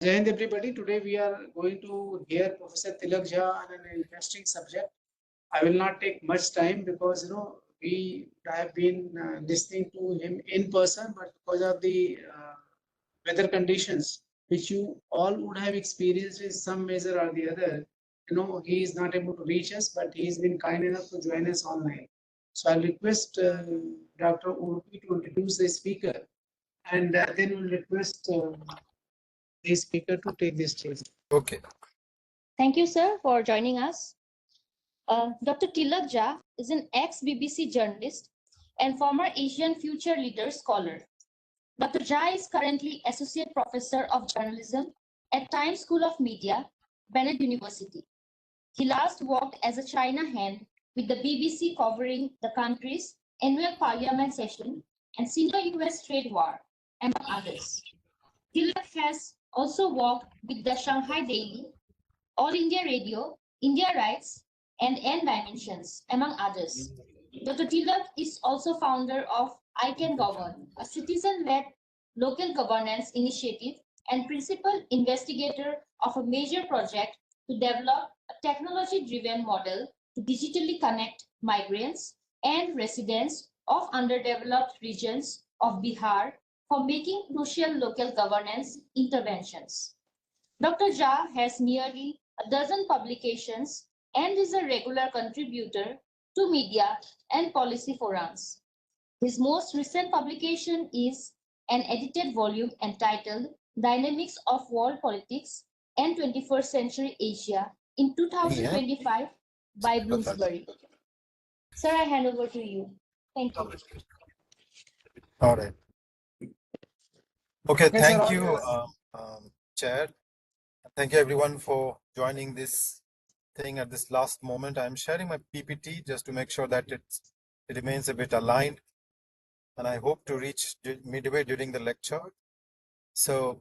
Jai Hind everybody. Today we are going to hear Professor Tilak Jha on an interesting subject. I will not take much time because we have been listening to him in person, but because of the weather conditions, which you all would have experienced in some measure or the other, he is not able to reach us, but he's been kind enough to join us online. So I'll request Dr. Urpi to introduce the speaker, and then we'll request the speaker to take this stage. Okay. Thank you, sir, for joining us. Dr. Tilak Jha is an ex-BBC journalist and former Asian Future Leader scholar. Dr. Jha is currently Associate Professor of Journalism at Times School of Media, Bennett University. He last worked as a China hand with the BBC covering the country's annual parliament session and Sino-US trade war, among others. Tilak has also worked with the Shanghai Daily, All India Radio, India Rights, and N Dimensions, among others. Dr. Tilak is also founder of I Can Govern, a citizen-led local governance initiative and principal investigator of a major project to develop a technology-driven model to digitally connect migrants and residents of underdeveloped regions of Bihar for making crucial local governance interventions. Dr. Jha has nearly a dozen publications and is a regular contributor to media and policy forums. His most recent publication is an edited volume entitled Dynamics of World Politics and 21st Century Asia in 2025 by Bloomsbury. Sir, I hand over to you. Thank you. All right. Okay, Yes, sir. thank you, Chair. Thank you everyone for joining this thing at this last moment. I'm sharing my PPT just to make sure that it remains a bit aligned, and I hope to reach midway during the lecture. So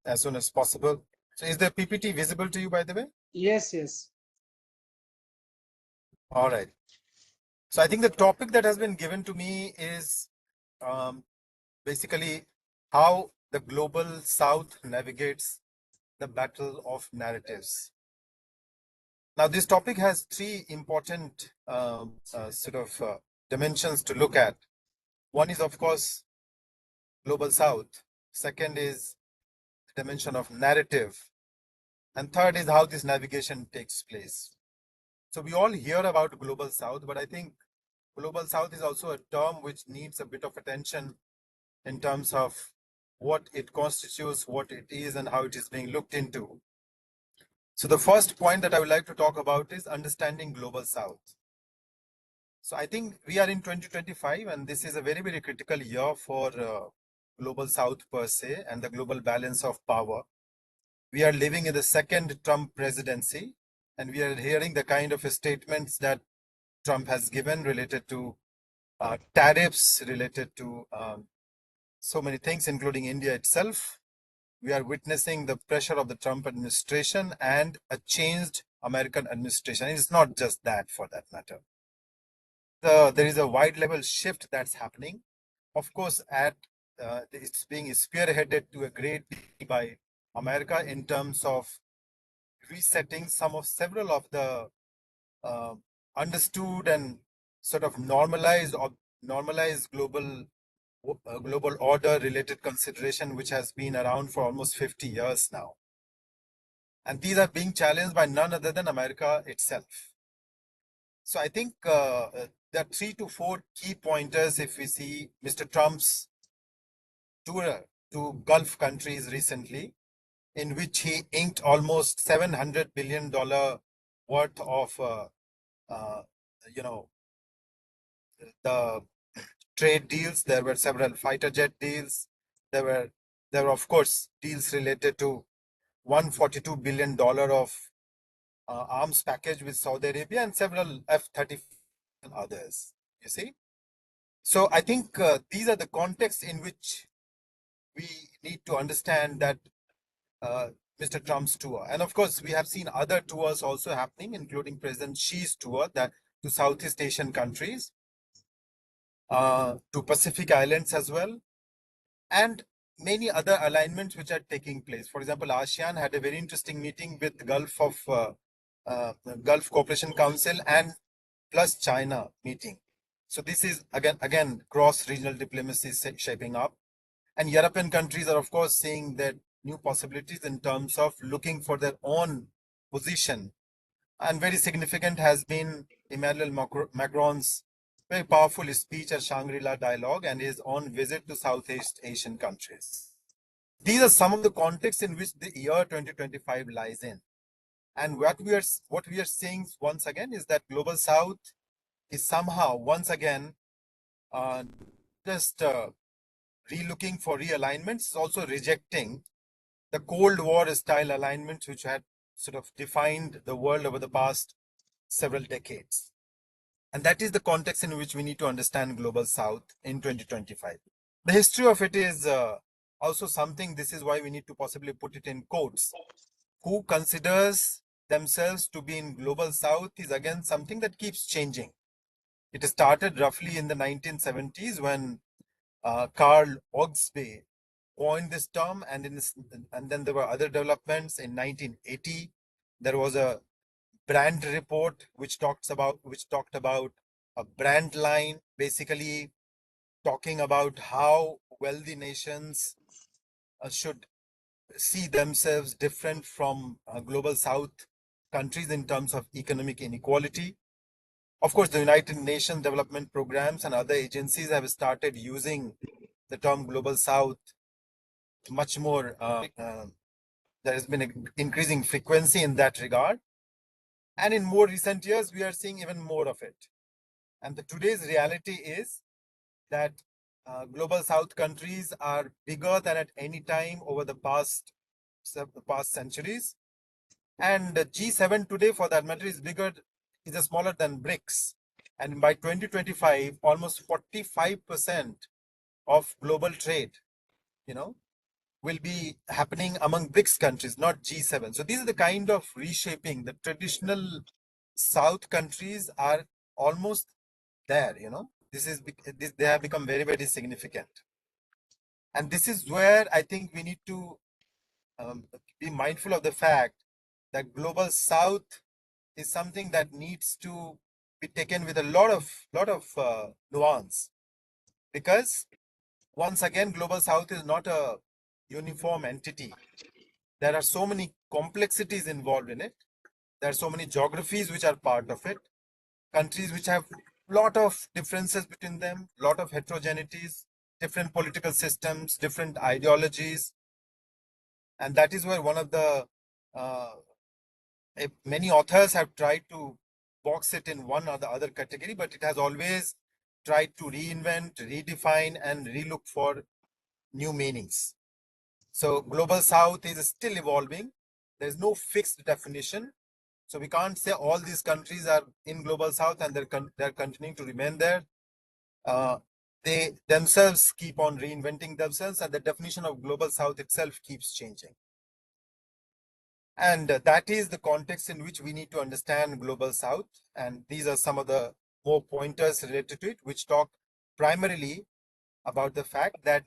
as soon as possible. So is the PPT visible to you, by the way? Yes, yes. All right. So I think the topic that has been given to me is basically how the global South navigates the battle of narratives. Now, this topic has three important dimensions to look at. One is, of course, global South. Second is the dimension of narrative. And third is how this navigation takes place. So we all hear about global South, but I think global South is also a term which needs a bit of attention in terms of what it constitutes, what it is, and how it is being looked into. So the first point that I would like to talk about is understanding global South. So I think we are in 2025, and this is a very, very critical year for global South per se and the global balance of power. We are living in the second Trump presidency, and we are hearing the kind of statements that Trump has given related to tariffs, related to so many things, including India itself. We are witnessing the pressure of the Trump administration and a changed American administration. It's not just that, for that matter. There is a wide level shift that's happening. Of course, it's being spearheaded to a great degree by America in terms of resetting several of the understood and sort of normalized global order related consideration, which has been around for almost 50 years now. And these are being challenged by none other than America itself. So I think there are 3 to 4 key pointers if we see Mr. Trump's tour to Gulf countries recently, in which he inked almost $700 billion worth of the trade deals. There were several fighter jet deals. There were of course deals related to $142 billion of arms package with Saudi Arabia and several F-35 and others. You see, so I think these are the contexts in which we need to understand that Mr. Trump's tour, and of course we have seen other tours also happening, including President Xi's tour to Southeast Asian countries, to Pacific Islands as well. And many other alignments which are taking place. For example, ASEAN had a very interesting meeting with Gulf Cooperation Council and plus China meeting. So this is again cross-regional diplomacy shaping up, and European countries are of course seeing that new possibilities in terms of looking for their own position. And very significant has been Emmanuel Macron's very powerful speech at Shangri-La Dialogue and his own visit to Southeast Asian countries. These are some of the contexts in which the year 2025 lies in. And what we are seeing once again is that Global South is somehow once again just relooking for realignments, also rejecting the Cold War style alignments which had sort of defined the world over the past several decades. And that is the context in which we need to understand Global South in 2025. The history of it is also something, this is why we need to possibly put it in quotes. Who considers themselves to be in Global South is again something that keeps changing. It started roughly in the 1970s when Carl Ogsby coined this term, and then there were other developments. In 1980, there was a brand report which talked about a brand line, basically talking about how wealthy nations should see themselves different from Global South countries in terms of economic inequality. Of course, the United Nations development programs and other agencies have started using the term Global South much more. There has been an increasing frequency in that regard. And in more recent years, we are seeing even more of it. And today's reality is that Global South countries are bigger than at any time over the past centuries. And G7 today, for that matter, is smaller than BRICS. And by 2025, almost 45% of global trade, will be happening among BRICS countries, not G7. So these are the kind of reshaping. The traditional South countries are almost there, they have become very, very significant. And this is where I think we need to be mindful of the fact that Global South is something that needs to be taken with a lot of nuance, because once again, Global South is not a uniform entity. There are so many complexities involved in it. There are so many geographies which are part of it, countries which have lot of differences between them, lot of heterogeneities, different political systems, different ideologies. And that is where one of the many authors have tried to box it in one or the other category, but it has always tried to reinvent, redefine, and relook for new meanings. So Global South is still evolving. There's no fixed definition. So we can't say all these countries are in Global South and they're continuing to remain there. They themselves keep on reinventing themselves, and the definition of Global South itself keeps changing. And that is the context in which we need to understand Global South. And these are some of the more pointers related to it, which talk primarily about the fact that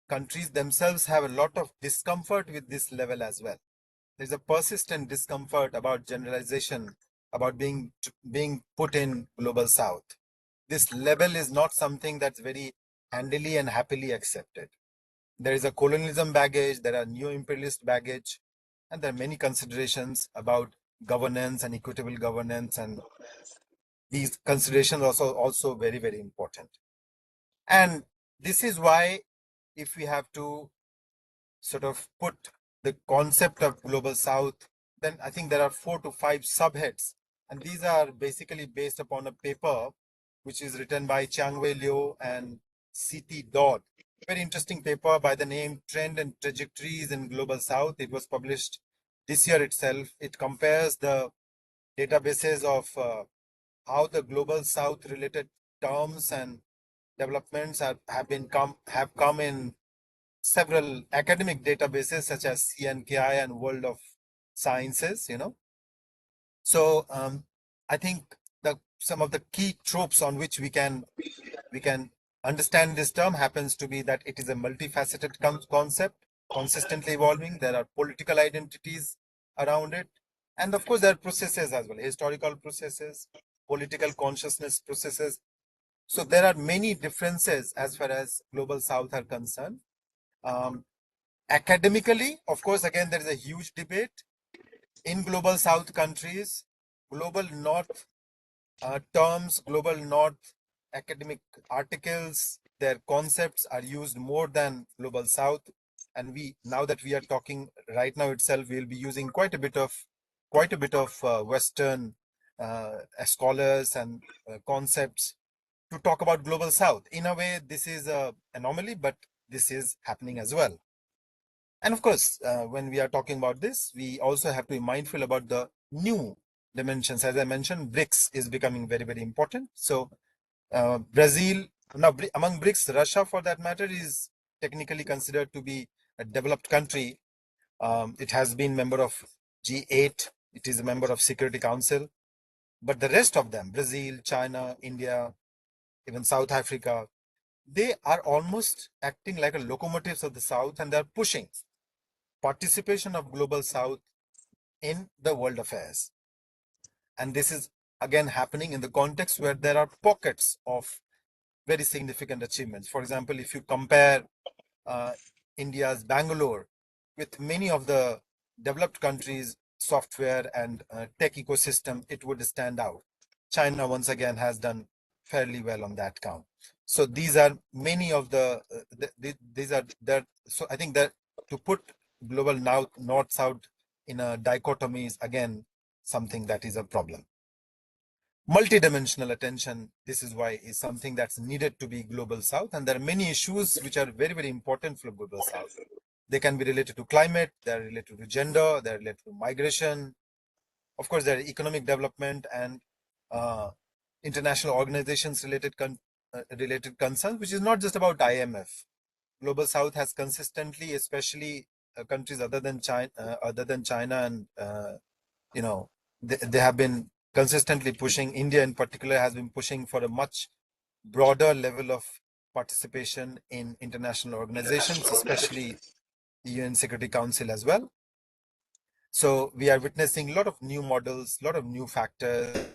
countries themselves have a lot of discomfort with this level as well. There's a persistent discomfort about generalization, about being put in Global South. This level is not something that's very handily and happily accepted. There is a colonialism baggage, there are neo-imperialist baggage, and there are many considerations about governance and equitable governance, and these considerations are also very, very important. And this is why, if we have to sort of put the concept of Global South, then I think there are 4 to 5 subheads. And these are basically based upon a paper which is written by Chiang-Wei Liu and C.T. Dodd. Very interesting paper by the name Trend and Trajectories in Global South. It was published this year itself. It compares the databases of how the Global South related terms and developments have come in several academic databases such as CNKI and World of Sciences, So I think some of the key tropes on which we can understand this term happens to be that it is a multifaceted concept, consistently evolving. There are political identities around it. And of course, there are processes as well, historical processes, political consciousness processes. So there are many differences as far as Global South are concerned. Academically, of course, again, there is a huge debate. In Global South countries, Global North terms, Global North academic articles, their concepts are used more than Global South. And now that we are talking right now itself, we'll be using quite a bit of Western scholars and concepts to talk about Global South. In a way, this is an anomaly, but this is happening as well. And of course, when we are talking about this, we also have to be mindful about the new dimensions. As I mentioned, BRICS is becoming very, very important. So Brazil, now among BRICS, Russia for that matter is technically considered to be a developed country. It has been member of G8. It is a member of Security Council. But the rest of them, Brazil, China, India, even South Africa, they are almost acting like a locomotives of the South, and they're pushing participation of Global South in the world affairs. And this is again happening in the context where there are pockets of very significant achievements. For example, if you compare India's Bangalore with many of the developed countries' software and tech ecosystem, it would stand out. China once again has done fairly well on that count. So these are many of these are that. So I think that to put global north-south in a dichotomy is again something that is a problem. Multidimensional attention, this is why, is something that's needed to be Global South. And there are many issues which are very, very important for Global South. They can be related to climate, they're related to gender, they're related to migration. Of course, there are economic development and international organizations related concerns, which is not just about IMF. Global South has consistently, especially countries other than China and they have been consistently pushing. India in particular has been pushing for a much broader level of participation in international organizations, especially the UN Security Council as well. So we are witnessing a lot of new models, a lot of new factors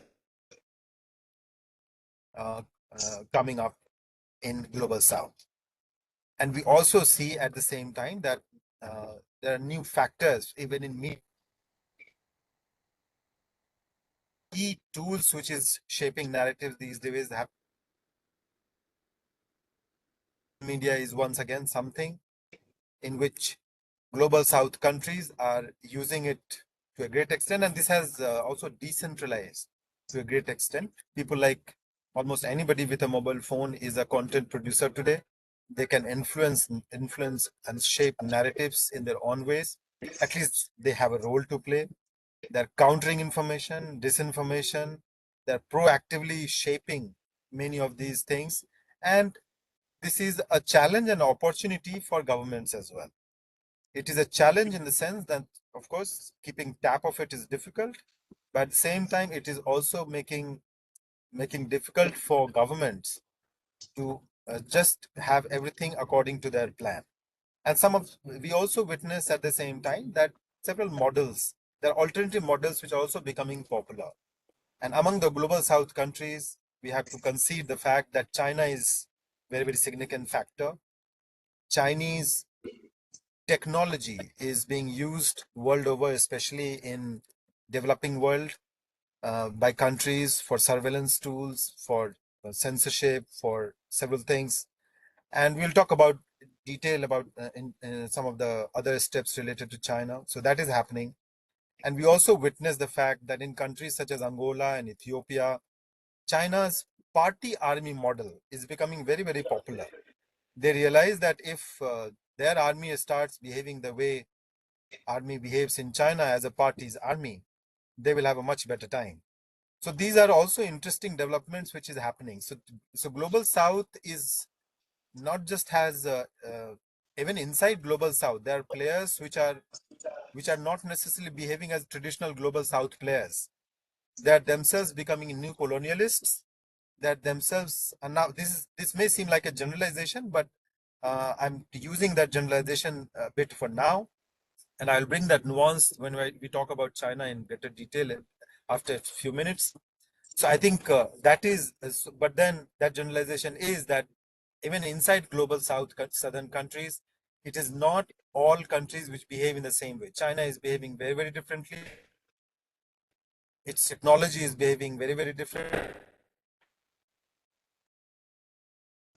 coming up in Global South. And we also see at the same time that there are new factors even in media. Key tools which is shaping narratives these days. Media is once again something in which Global South countries are using it to a great extent, and this has also decentralized to a great extent. People like almost anybody with a mobile phone is a content producer today. They can influence and shape narratives in their own ways. At least they have a role to play. They're countering information, disinformation. They're proactively shaping many of these things. And this is a challenge and opportunity for governments as well. It is a challenge in the sense that, of course, keeping tap of it is difficult, but at the same time, it is also making difficult for governments to just have everything according to their plan. And we also witness at the same time that several models, there are alternative models which are also becoming popular. And among the Global South countries, we have to concede the fact that China is very, very significant factor. Chinese technology is being used world over, especially in developing world, by countries for surveillance tools, for censorship, for several things. And we'll talk about detail about in some of the other steps related to China. So that is happening. And we also witness the fact that in countries such as Angola and Ethiopia, China's party army model is becoming very, very popular. They realize that if their army starts behaving the way army behaves in China as a party's army, they will have a much better time. So these are also interesting developments which is happening. So Global South is not just has even inside Global South, there are players which are not necessarily behaving as traditional Global South players. They are themselves becoming new colonialists. that themselves are now, this may seem like a generalization, but I'm using that generalization a bit for now, and I'll bring that nuance when we talk about China in greater detail after a few minutes. So I think that is, but then that generalization is that even inside global southern countries, it is not all countries which behave in the same way. China is behaving very, very differently. Its technology is behaving very, very different.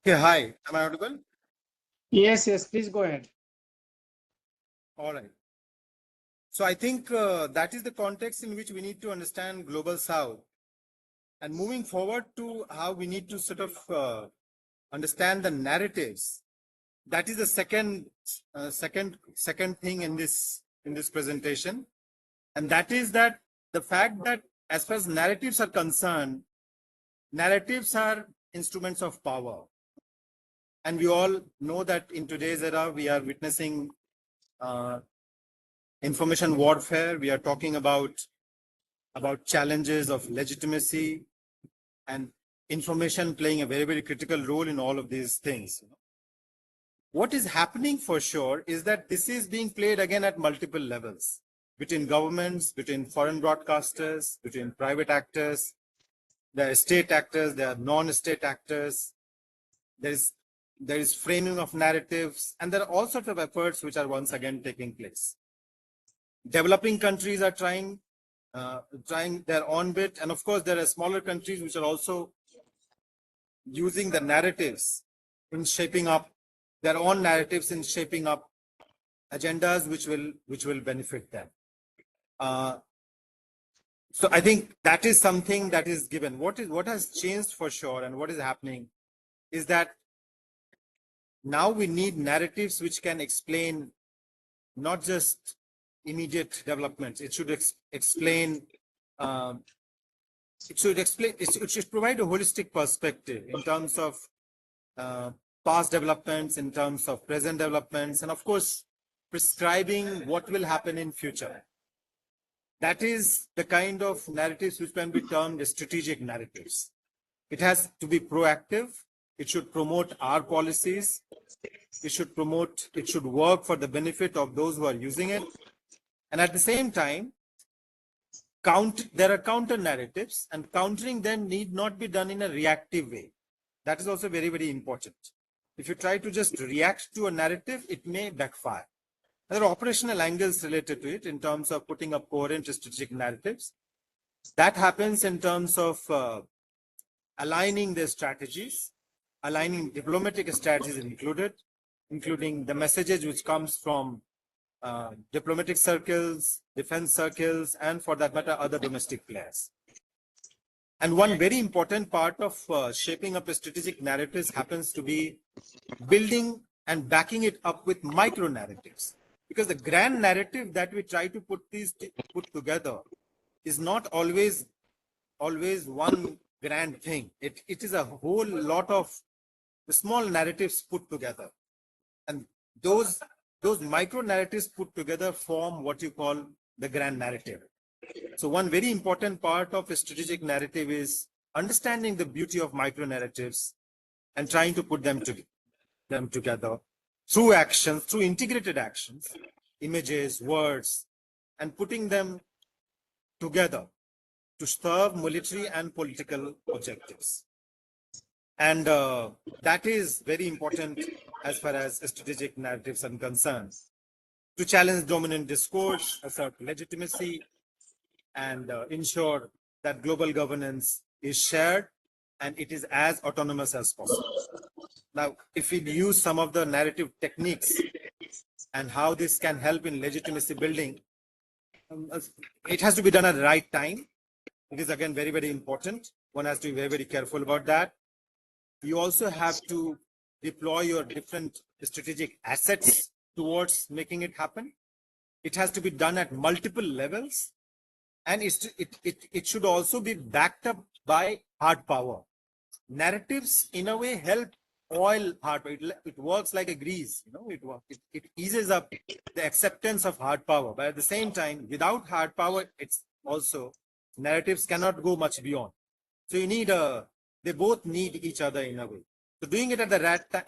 Okay, hi. Am I audible? Yes, yes, please go ahead. All right. So I think that is the context in which we need to understand global south. And moving forward to how we need to sort of understand the narratives. That is the second thing in this presentation, and that is that the fact that as far as narratives are concerned, narratives are instruments of power, and we all know that in today's era we are witnessing information warfare. We are talking about challenges of legitimacy and information playing a very, very critical role in all of these things. What is happening for sure is that this is being played again at multiple levels, between governments, between foreign broadcasters, between private actors. There are state actors, there are non-state actors. There is framing of narratives, and there are all sorts of efforts which are once again taking place. Developing countries are trying their own bit, and of course there are smaller countries which are also using the narratives in shaping up their own narratives, in shaping up agendas which will benefit them. So I think that is something that is given. What has changed for sure, and what is happening is that now we need narratives which can explain not just immediate developments. It should explain. It should provide a holistic perspective in terms of past developments, in terms of present developments, and of course, prescribing what will happen in future. That is the kind of narratives which can be termed strategic narratives. It has to be proactive. It should promote our policies. It should work for the benefit of those who are using it. And at the same time, there are counter narratives, and countering them need not be done in a reactive way. That is also very, very important. If you try to just react to a narrative, it may backfire. There are operational angles related to it in terms of putting up coherent strategic narratives. That happens in terms of aligning their strategies, aligning diplomatic strategies including the messages which comes from diplomatic circles, defense circles, and for that matter, other domestic players. And one very important part of shaping up a strategic narratives happens to be building and backing it up with micro narratives. Because the grand narrative that we try to put together is not always one grand thing. It is a whole lot of small narratives put together. And those micro narratives put together form what you call the grand narrative. So one very important part of a strategic narrative is understanding the beauty of micro narratives and trying to put them together through actions, through integrated actions, images, words, and putting them together to serve military and political objectives. And that is very important as far as strategic narratives are concerned. To challenge dominant discourse, assert legitimacy, and ensure that global governance is shared and it is as autonomous as possible. Now, if we use some of the narrative techniques and how this can help in legitimacy building, it has to be done at the right time. It is again very, very important. One has to be very, very careful about that. You also have to deploy your different strategic assets towards making it happen. It has to be done at multiple levels, and it should also be backed up by hard power. Narratives, in a way, help oil hard power. It works like a grease, it eases up the acceptance of hard power. But at the same time, without hard power, it's also narratives cannot go much beyond. So you need a They both need each other in a way. So doing it at the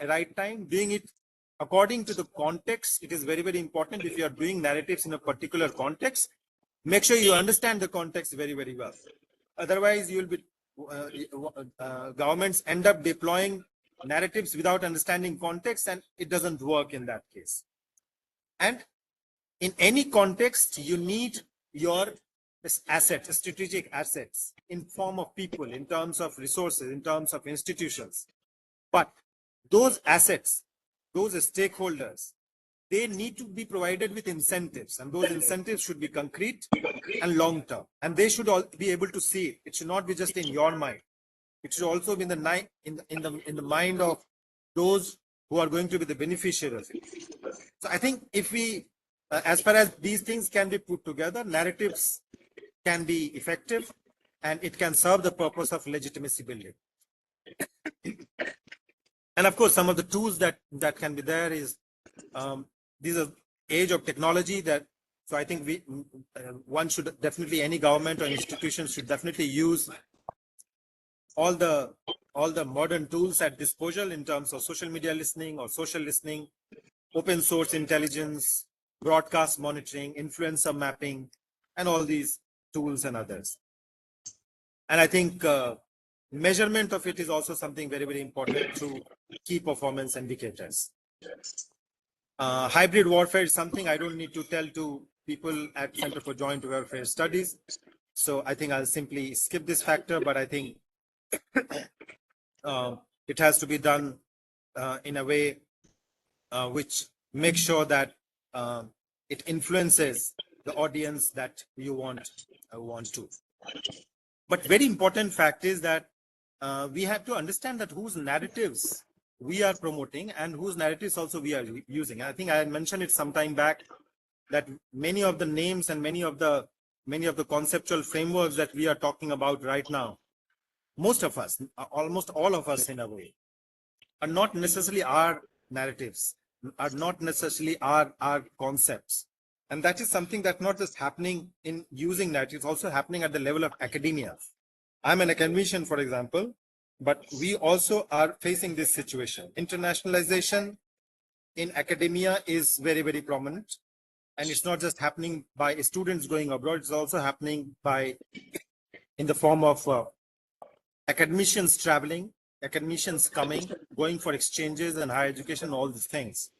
right time, doing it according to the context, it is very, very important. If you are doing narratives in a particular context, make sure you understand the context very, very well. Otherwise, you will be governments end up deploying narratives without understanding context, and it doesn't work in that case. And in any context, you need your assets, strategic assets in form of people, in terms of resources, in terms of institutions. But those assets, those stakeholders, they need to be provided with incentives, and those incentives should be concrete and long term, and they should all be able to see it. It should not be just in your mind. It should also be in the mind of those who are going to be the beneficiaries of it. So I think if we, as far as these things can be put together, narratives can be effective, and it can serve the purpose of legitimacy building. And of course, some of the tools that can be there is, these are age of technology that, so I think one should definitely, any government or institution should definitely use all the modern tools at disposal in terms of social media listening or social listening, open source intelligence, broadcast monitoring, influencer mapping, and all these tools and others. And I think measurement of it is also something very, very important through key performance indicators. Hybrid warfare is something I don't need to tell to people at Center for Joint Warfare Studies. So I think I'll simply skip this factor, but I think it has to be done in a way which makes sure that it influences the audience that you want to. But very important fact is that we have to understand that whose narratives we are promoting and whose narratives also we are using. I think I mentioned it some time back that many of the names and many of the conceptual frameworks that we are talking about right now, most of us, almost all of us in a way, are not necessarily our narratives, are not necessarily our concepts. And that is something that's not just happening in using narratives, also happening at the level of academia. I'm an academician, for example, but we also are facing this situation. Internationalization in academia is very, very prominent. And it's not just happening by students going abroad, it's also happening in the form of academicians traveling, academicians coming, going for exchanges and higher education, all these things.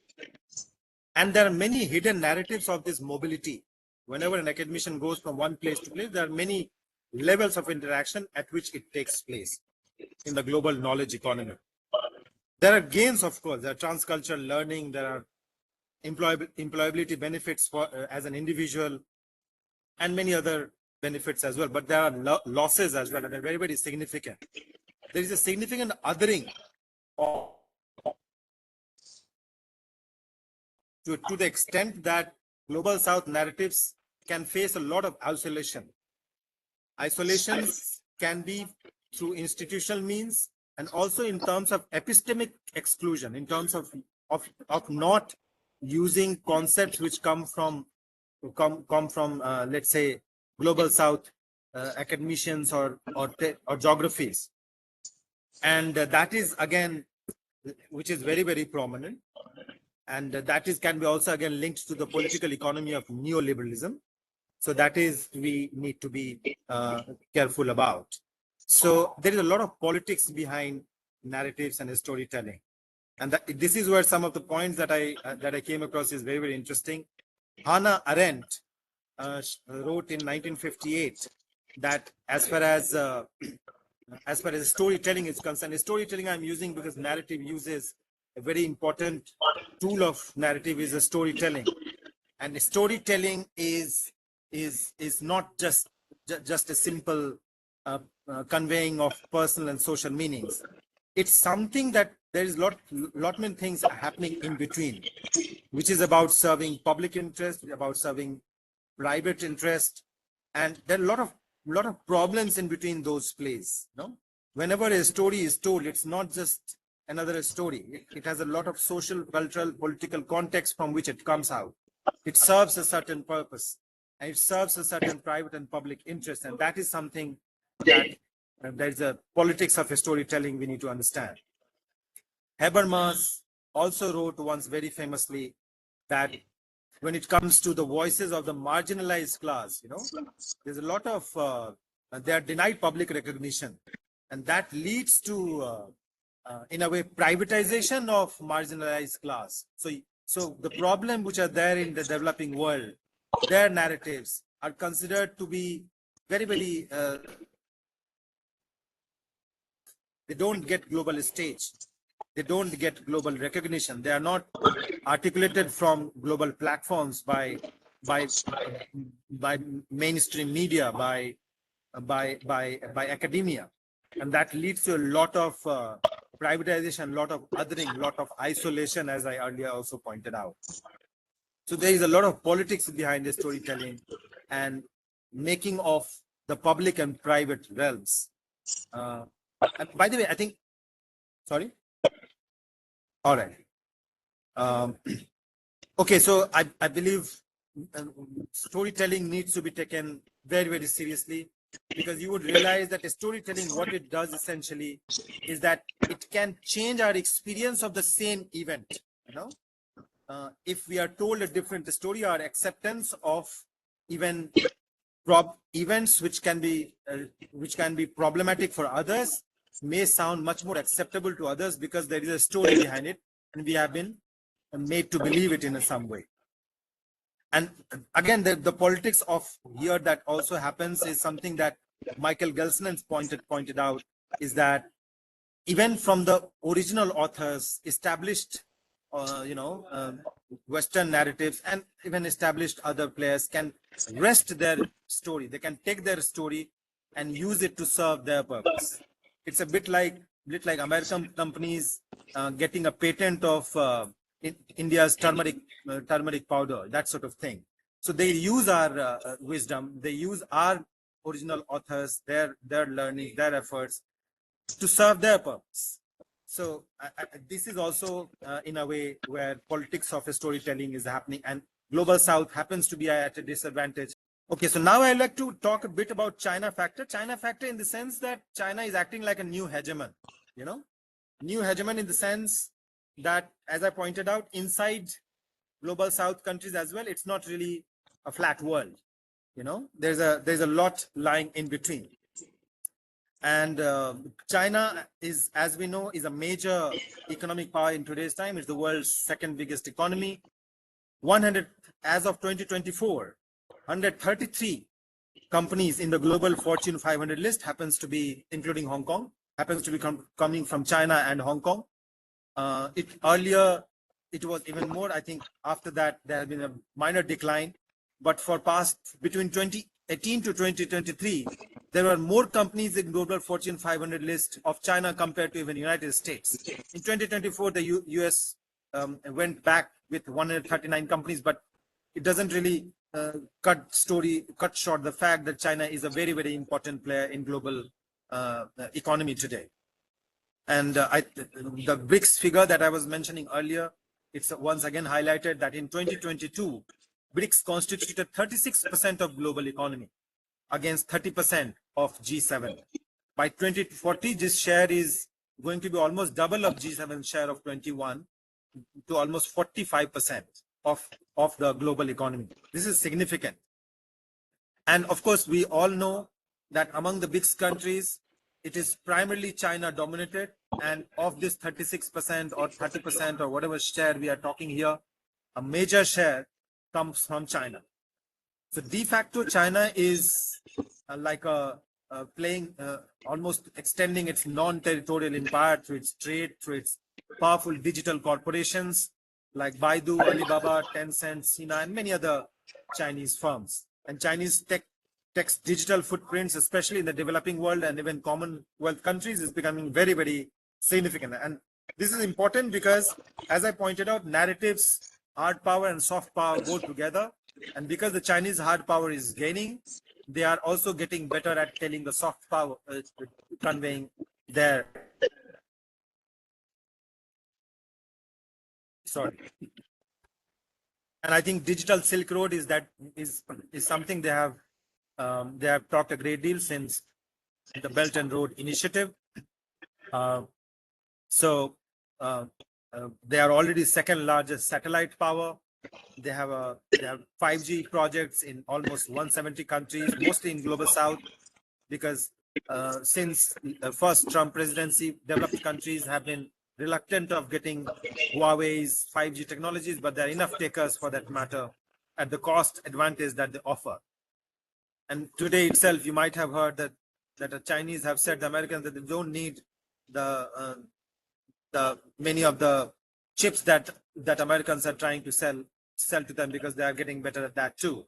And there are many hidden narratives of this mobility. Whenever an academician goes from one place to place, there are many levels of interaction at which it takes place in the global knowledge economy. There are gains, of course, there are transcultural learning, there are employability benefits for as an individual, and many other benefits as well. But there are losses as well, and they're very, very significant. There is a significant othering to the extent that global South narratives can face a lot of isolation. Isolations can be through institutional means, and also in terms of epistemic exclusion, in terms of not using concepts which come from let's say global South academicians or geographies. And that is again, which is very, very prominent. And that can be also again linked to the political economy of neoliberalism. So that is, we need to be careful about. So there is a lot of politics behind narratives and storytelling. And this is where some of the points that I came across is very, very interesting. Hannah Arendt wrote in 1958 that as far as storytelling is concerned, storytelling I'm using because narrative uses a very important tool of narrative is a storytelling, and storytelling is not just a simple conveying of personal and social meanings. It's something that there is lot many things happening in between, which is about serving public interest, about serving private interest, and there are a lot of problems in between those plays. No, whenever a story is told, it's not just another story. It has a lot of social, cultural, political context from which it comes out. It serves a certain purpose, and it serves a certain private and public interest, and that is something that there's a politics of storytelling we need to understand. Habermas also wrote once very famously that when it comes to the voices of the marginalized class, there's a lot of, they are denied public recognition. And that leads to, in a way, privatization of marginalized class. So the problem which are there in the developing world, their narratives are considered to be very, very, they don't get global stage. They don't get global recognition. They are not articulated from global platforms by mainstream media, by academia, and that leads to a lot of privatization, a lot of othering, a lot of isolation, as I earlier also pointed out. So there is a lot of politics behind the storytelling and making of the public and private realms. And by the way, I think, sorry. All right. Okay, so I believe storytelling needs to be taken very, very seriously, because you would realize that storytelling, what it does essentially is that it can change our experience of the same event. If we are told a different story, our acceptance of even events which can be problematic for others may sound much more acceptable to others because there is a story behind it and we have been made to believe it in some way. And again, the politics of here that also happens is something that Michael Gelston pointed out, is that even from the original authors, established Western narratives and even established other players can wrest their story. They can take their story and use it to serve their purpose. It's a bit like American companies getting a patent of India's turmeric powder, that sort of thing. So they use our wisdom, they use our original authors, their learning, their efforts to serve their purpose. So this is also in a way where politics of storytelling is happening, and Global South happens to be at a disadvantage. Okay, so now I'd like to talk a bit about China factor. China factor in the sense that China is acting like a new hegemon, new hegemon in the sense that, as I pointed out, inside Global South countries as well, it's not really a flat world. There's a lot lying in between. And China is, as we know, is a major economic power in today's time. It's the world's second biggest economy. 100, as of 2024, 133 companies in the global Fortune 500 list happens to be, including Hong Kong, happens to be coming from China and Hong Kong. Earlier, it was even more. I think after that, there has been a minor decline. But for past, between 2018 to 2023, there were more companies in global Fortune 500 list of China compared to even United States. In 2024, the US went back with 139 companies, but it doesn't really cut short the fact that China is a very, very important player in global economy today. And the BRICS figure that I was mentioning earlier, it's once again highlighted that in 2022, BRICS constituted 36% of global economy against 30% of G7. By 2040, this share is going to be almost double of G7 share of 21 to almost 45% of the global economy. This is significant. And of course, we all know that among the BRICS countries, it is primarily China dominated, and of this 36% or 30% or whatever share we are talking here, a major share comes from China. So de facto, China is like playing, almost extending its non-territorial empire through its trade, through its powerful digital corporations like Baidu, Alibaba, Tencent, Sina, and many other Chinese firms. And Chinese tech's digital footprints, especially in the developing world and even Commonwealth countries, is becoming very, very significant. And this is important because, as I pointed out, narratives, hard power and soft power go together. And because the Chinese hard power is gaining, they are also getting better at telling the soft power, conveying their, sorry. And I think digital Silk Road is something they have talked a great deal since the Belt and Road Initiative. So they are already second largest satellite power. They have 5G projects in almost 170 countries, mostly in global south, because since the first Trump presidency, developed countries have been reluctant of getting Huawei's 5G technologies, but there are enough takers for that matter at the cost advantage that they offer. And today itself, you might have heard that the Chinese have said, the Americans, that they don't need the many of the chips that Americans are trying to sell to them, because they are getting better at that too.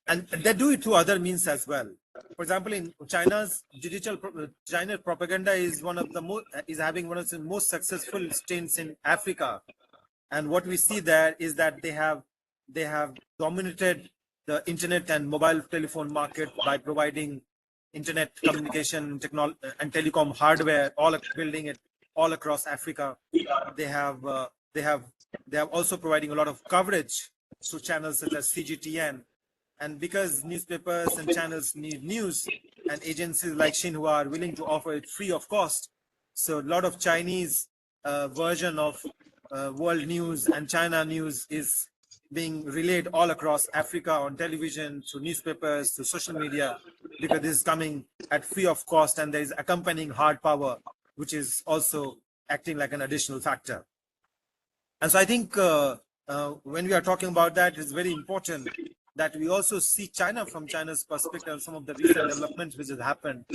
And they do it through other means as well. For example, in China's China propaganda is having one of the most successful stints in Africa. And what we see there is that they have dominated the internet and mobile telephone market by providing internet communication technology and telecom hardware, building it all across Africa. They have also providing a lot of coverage through channels such as CGTN. And because newspapers and channels need news, and agencies like Xinhua are willing to offer it free of cost, so a lot of Chinese version of world news and China news is being relayed all across Africa on television, through newspapers, through social media, because this is coming at free of cost, and there is accompanying hard power, which is also acting like an additional factor. And so I think when we are talking about that, it's very important that we also see China from China's perspective and some of the recent developments which has happened.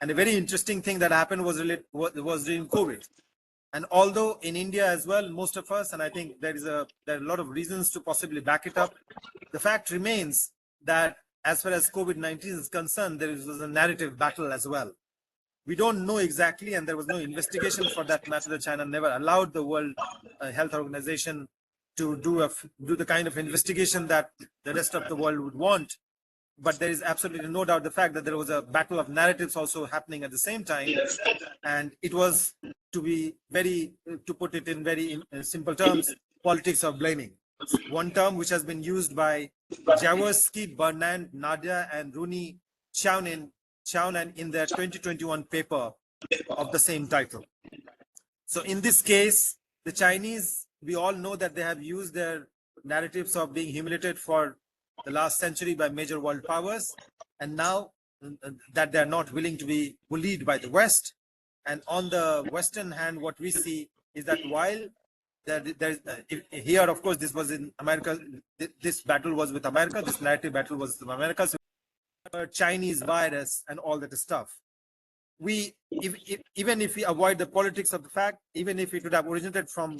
And a very interesting thing that happened was during COVID. And although in India as well, most of us, and I think there are a lot of reasons to possibly back it up, the fact remains that as far as COVID-19 is concerned, there was a narrative battle as well. We don't know exactly, and there was no investigation for that matter. That China never allowed the World Health Organization to do the kind of investigation that the rest of the world would want. But there is absolutely no doubt the fact that there was a battle of narratives also happening at the same time. And it was, to put it in very simple terms, politics of blaming. One term which has been used by Jaworski, Bernand, Nadia, and Rooney Chaunan in their 2021 paper of the same title. So in this case, the Chinese, we all know that they have used their narratives of being humiliated for the last century by major world powers, and now that they're not willing to be bullied by the West. And on the Western hand, what we see is that while here, of course, this was in America, this battle was with America, this narrative battle was with America, so Chinese virus and all that stuff. Even if we avoid the politics of the fact, even if it would have originated from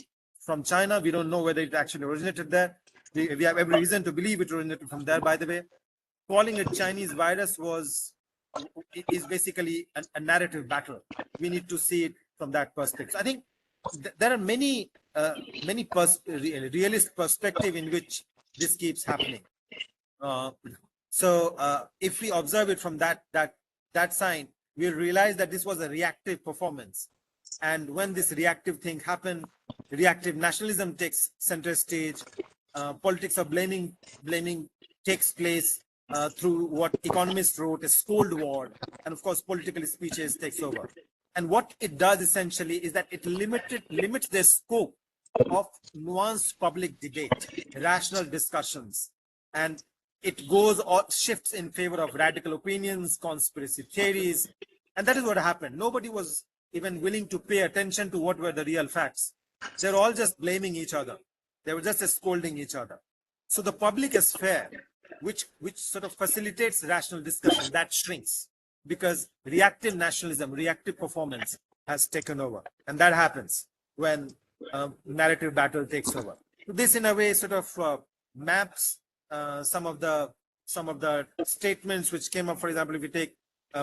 China, we don't know whether it actually originated there. We have every reason to believe it originated from there, by the way. Calling it Chinese virus is basically a narrative battle. We need to see it from that perspective. I think there are many realist perspective in which this keeps happening. So if we observe it from that sign, we'll realize that this was a reactive performance. And when this reactive thing happened, reactive nationalism takes center stage. Politics of blaming takes place through what economists wrote as Cold War, and of course political speeches takes over. And what it does essentially is that it limits the scope of nuanced public debate, rational discussions, and it goes or shifts in favor of radical opinions, conspiracy theories. And that is what happened. Nobody was even willing to pay attention to what were the real facts. They're all just blaming each other. They were just scolding each other. So the public sphere, which sort of facilitates rational discussion, that shrinks because reactive nationalism, reactive performance has taken over. And that happens when narrative battle takes over. So this in a way sort of maps some of the statements which came up. For example, if you take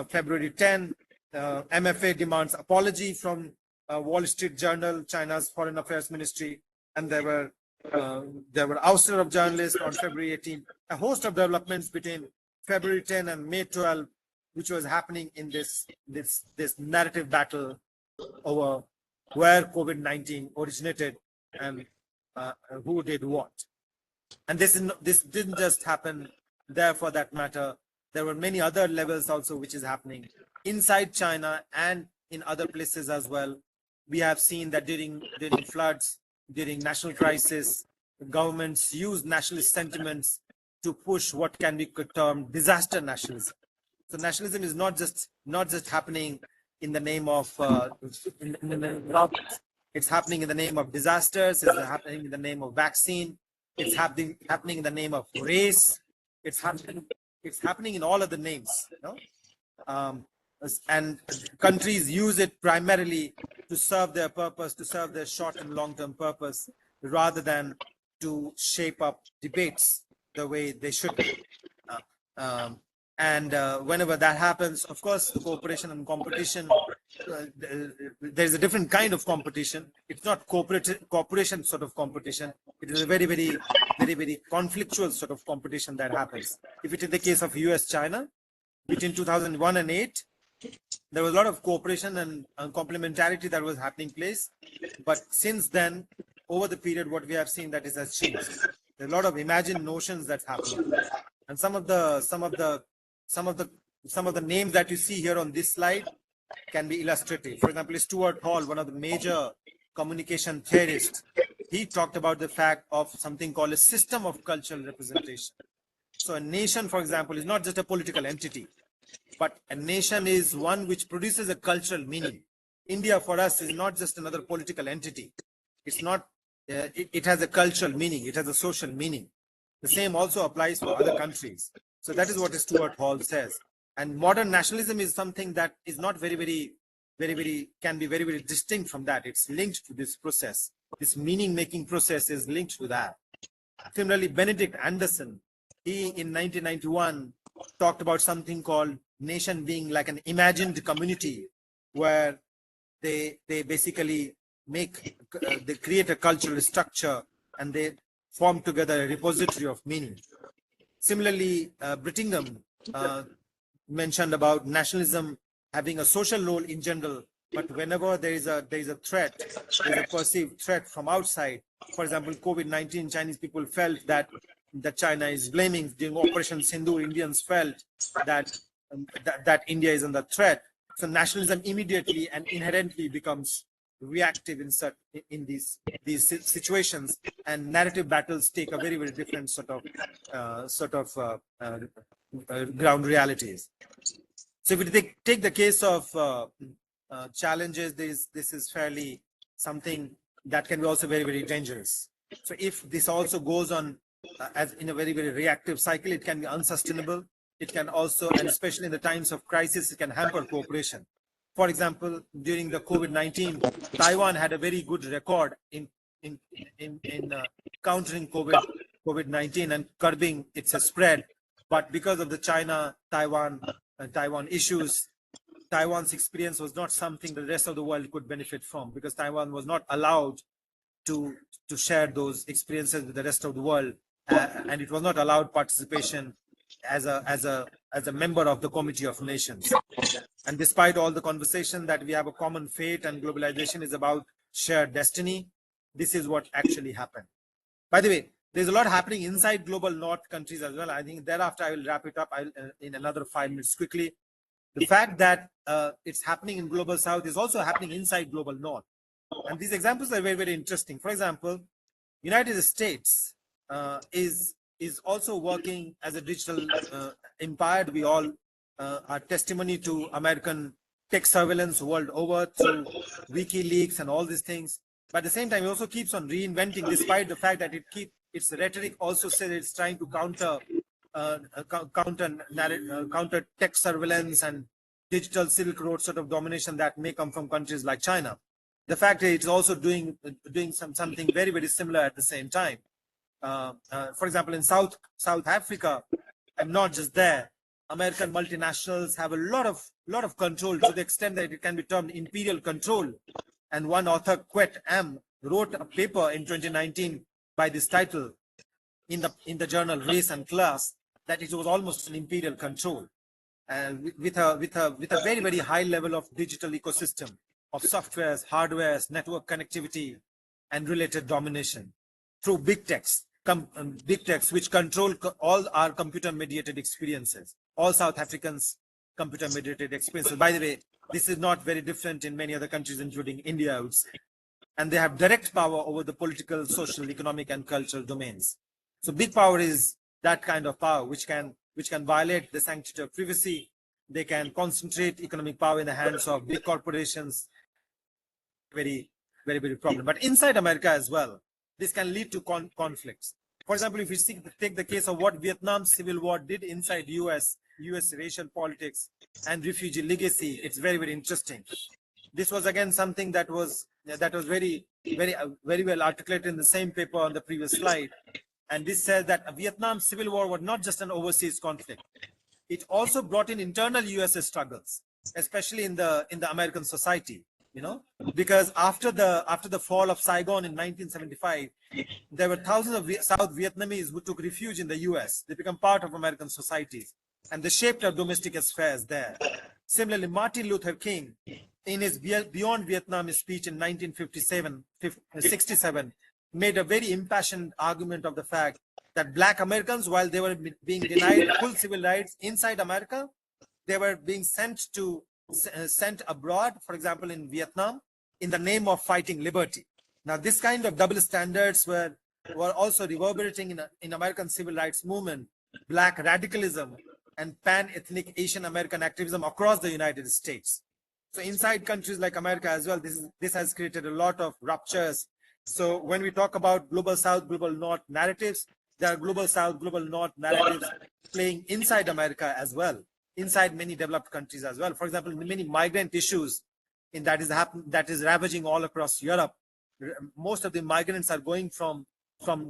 February 10, MFA demands apology from Wall Street Journal, China's Foreign Affairs Ministry, and there were ouster of journalists on February 18. A host of developments between February 10 and May 12, which was happening in this narrative battle over where COVID-19 originated and who did what. And this didn't just happen there, for that matter. there were many other levels also which is happening inside China and in other places as well. We have seen that during floods, during national crisis, governments use nationalist sentiments to push what can be termed disaster nationalism. So nationalism is not just happening in the name of it's happening in the name of disasters. It's happening in the name of vaccine. It's happening in the name of race. It's happening in all of the names. And countries use it primarily to serve their purpose, to serve their short and long-term purpose, rather than to shape up debates the way they should be. Whenever that happens, of course, the cooperation and competition, there's a different kind of competition. It's not cooperation sort of competition. It is a very, very, very, very conflictual sort of competition that happens. If it is the case of US-China, between 2001 and 8, there was a lot of cooperation and complementarity that was happening place. But since then, over the period, what we have seen that it has changed. There's a lot of imagined notions that's happening. And some of the names that you see here on this slide can be illustrative. For example, Stuart Hall, one of the major communication theorists, he talked about the fact of something called a system of cultural representation. So a nation, for example, is not just a political entity, but a nation is one which produces a cultural meaning. India for us is not just another political entity. It's not, it has a cultural meaning, it has a social meaning. The same also applies for other countries. So that is what Stuart Hall says. And modern nationalism is something that is not can be very, very distinct from that. It's linked to this process. This meaning-making process is linked to that. Similarly, Benedict Anderson, he in 1991 talked about something called nation being like an imagined community, where they basically they create a cultural structure and they form together a repository of meaning. Similarly, Brittingham mentioned about nationalism having a social role in general, but whenever there is a threat, there is a perceived threat from outside. For example, COVID-19, Chinese people felt that China is blaming. During Operation Sindoor, Indians felt that that India is under threat. So nationalism immediately and inherently becomes reactive in these situations, and narrative battles take a very, very different sort of ground realities. So if we take the case of challenges, this is fairly something that can be also very, very dangerous. So if this also goes on as in a very, very reactive cycle, it can be unsustainable. It can also, and especially in the times of crisis, it can hamper cooperation. For example, during the COVID-19, Taiwan had a very good record in countering COVID-19 and curbing its spread. But because of the China-Taiwan issues, Taiwan's experience was not something the rest of the world could benefit from, because Taiwan was not allowed to share those experiences with the rest of the world, and it was not allowed participation as a member of the Committee of Nations. And despite all the conversation that we have a common fate and globalization is about shared destiny, this is what actually happened. By the way, there's a lot happening inside global North countries as well. I think thereafter I will wrap it up in another 5 minutes quickly. The fact that it's happening in global South is also happening inside global North. And these examples are very, very interesting. For example, United States is also working as a digital empire. We all are testimony to American tech surveillance world over through WikiLeaks and all these things. But at the same time, it also keeps on reinventing, despite the fact that its rhetoric also says it's trying to counter tech surveillance and digital Silk Road sort of domination that may come from countries like China. The fact that it's also doing something very, very similar at the same time. For example, in South Africa, and not just there, American multinationals have a lot of control, to the extent that it can be termed imperial control. And one author, Quet M, wrote a paper in 2019 by this title in the journal Race and Class, that it was almost an imperial control, with a very, very high level of digital ecosystem of softwares, hardwares, network connectivity, and related domination through big techs which control all our computer mediated experiences. all South Africans computer mediated experiences. By the way, this is not very different in many other countries, including India, I would say. And they have direct power over the political, social, economic, and cultural domains. So big power is that kind of power which can violate the sanctity of privacy. They can concentrate economic power in the hands of big corporations. Very, very, very problem. But inside America as well, this can lead to conflicts. For example, if you take the case of what Vietnam's civil war did inside US racial politics and refugee legacy, it's very, very interesting. This was again something that was very, very well articulated in the same paper on the previous slide. And this says that Vietnam's civil war was not just an overseas conflict. It also brought in internal US struggles, especially in the American society, you know, because after the fall of Saigon in 1975, there were thousands of South Vietnamese who took refuge in the US. They become part of American societies, and they shaped our domestic affairs there. Similarly, Martin Luther King, in his Beyond Vietnam speech in 1967, made a very impassioned argument of the fact that Black Americans, while they were being denied full civil rights inside America, they were being sent abroad, for example, in Vietnam, in the name of fighting liberty. Now, this kind of double standards were also reverberating in American civil rights movement, Black radicalism, and pan-ethnic Asian American activism across the United States. So inside countries like America as well, this has created a lot of ruptures. So when we talk about global South, global North narratives, there are global South, global North narratives playing inside America as well, inside many developed countries as well. For example, many migrant issues that is ravaging all across Europe. Most of the migrants are going from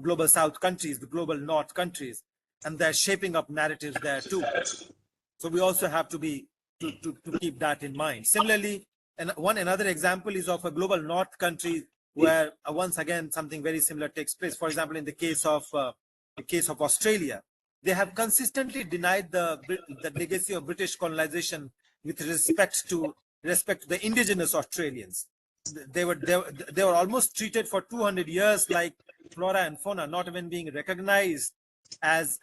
global South countries, the global North countries, and they're shaping up narratives there too. So we also have to keep that in mind. Similarly, another example is of a global North country where once again something very similar takes place. For example, in the case of Australia, they have consistently denied the legacy of British colonization with respect to the indigenous Australians. They were almost treated for 200 years like flora and fauna, not even being recognized as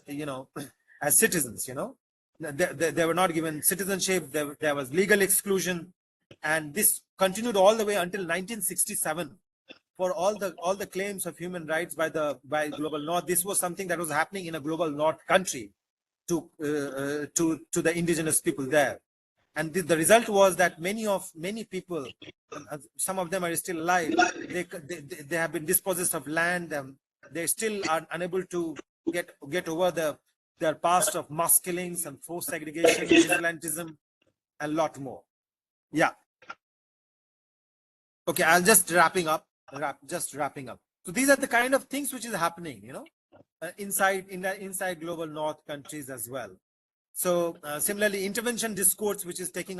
you know, as citizens. You know, they were not given citizenship. There was legal exclusion, and this continued all the way until 1967. For all the claims of human rights by global North, this was something that was happening in a global North country to the indigenous people there. And the result was that many people, some of them are still alive, they have been dispossessed of land, and they still are unable to get over their past of mass killings and forced segregation, vigilantism, and a lot more. Yeah. Okay, I'm just wrapping up. So these are the kind of things which is happening, you know, inside global North countries as well. So similarly, intervention discourse which is taking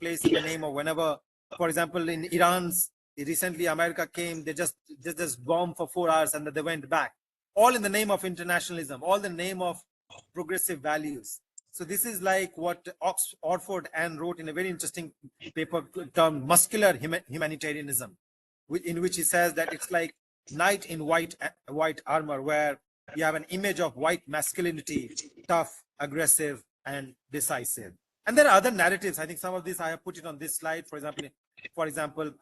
place in the name of whenever, for example, in Iran's recently America came, they just bombed for 4 hours and then they went back, all in the name of internationalism, all in the name of progressive values. So this is like what Orford Ann wrote in a very interesting paper termed muscular humanitarianism, in which he says that it's like knight in white armor, where you have an image of white masculinity, tough, aggressive, and decisive. And there are other narratives. I think some of this I have put it on this slide. For example,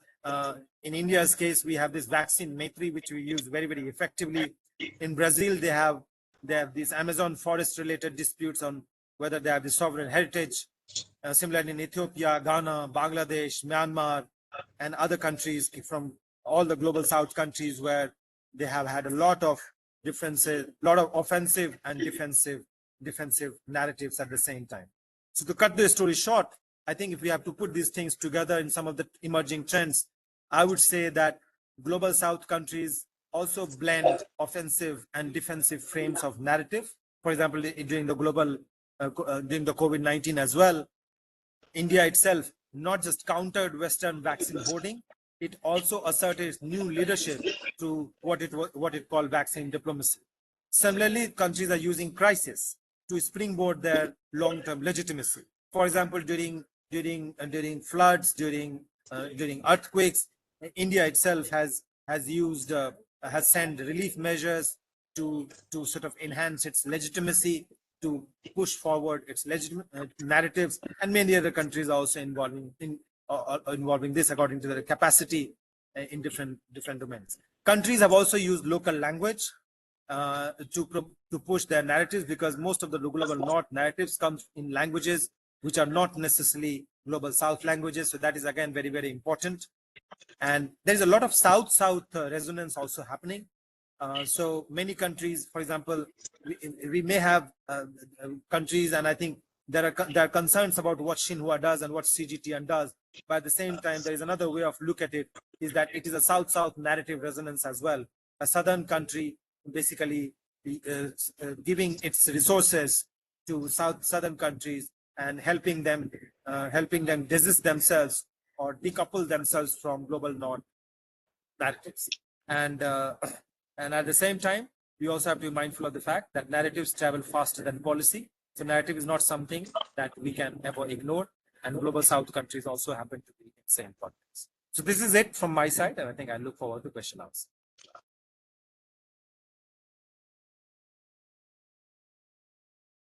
in India's case, we have this vaccine Maitri, which we use very, very effectively. In Brazil, they have these Amazon forest related disputes on whether they have the sovereign heritage. Similarly, in Ethiopia, Ghana, Bangladesh, Myanmar, and other countries from all the global South countries, where they have had a lot of differences, a lot of offensive and defensive narratives at the same time. So to cut the story short, I think if we have to put these things together in some of the emerging trends, I would say that global South countries also blend offensive and defensive frames of narrative. For example, during the COVID-19 as well, India itself not just countered Western vaccine hoarding, it also asserted new leadership to what it called vaccine diplomacy. Similarly, countries are using crisis to springboard their long-term legitimacy. For example, during floods, during earthquakes, India itself has sent relief measures to sort of enhance its legitimacy to push forward its legitimate narratives, and many other countries are also involving this according to their capacity in different domains. Countries have also used local language to push their narratives, because most of the global north narratives comes in languages which are not necessarily global south languages. So that is again very important. And there is a lot of south-south resonance also happening. So many countries, for example, we may have countries, and I think there are concerns about what Xinhua does and what CGTN does. But at the same time, there is another way of look at it, is that it is a south-south narrative resonance as well. A southern country basically giving its resources to southern countries and helping them desist themselves or decouple themselves from global north narratives. And at the same time, we also have to be mindful of the fact that narratives travel faster than policy. So narrative is not something that we can ever ignore, and global south countries also happen to be in the same context. So this is it from my side, and I think I look forward to question answer.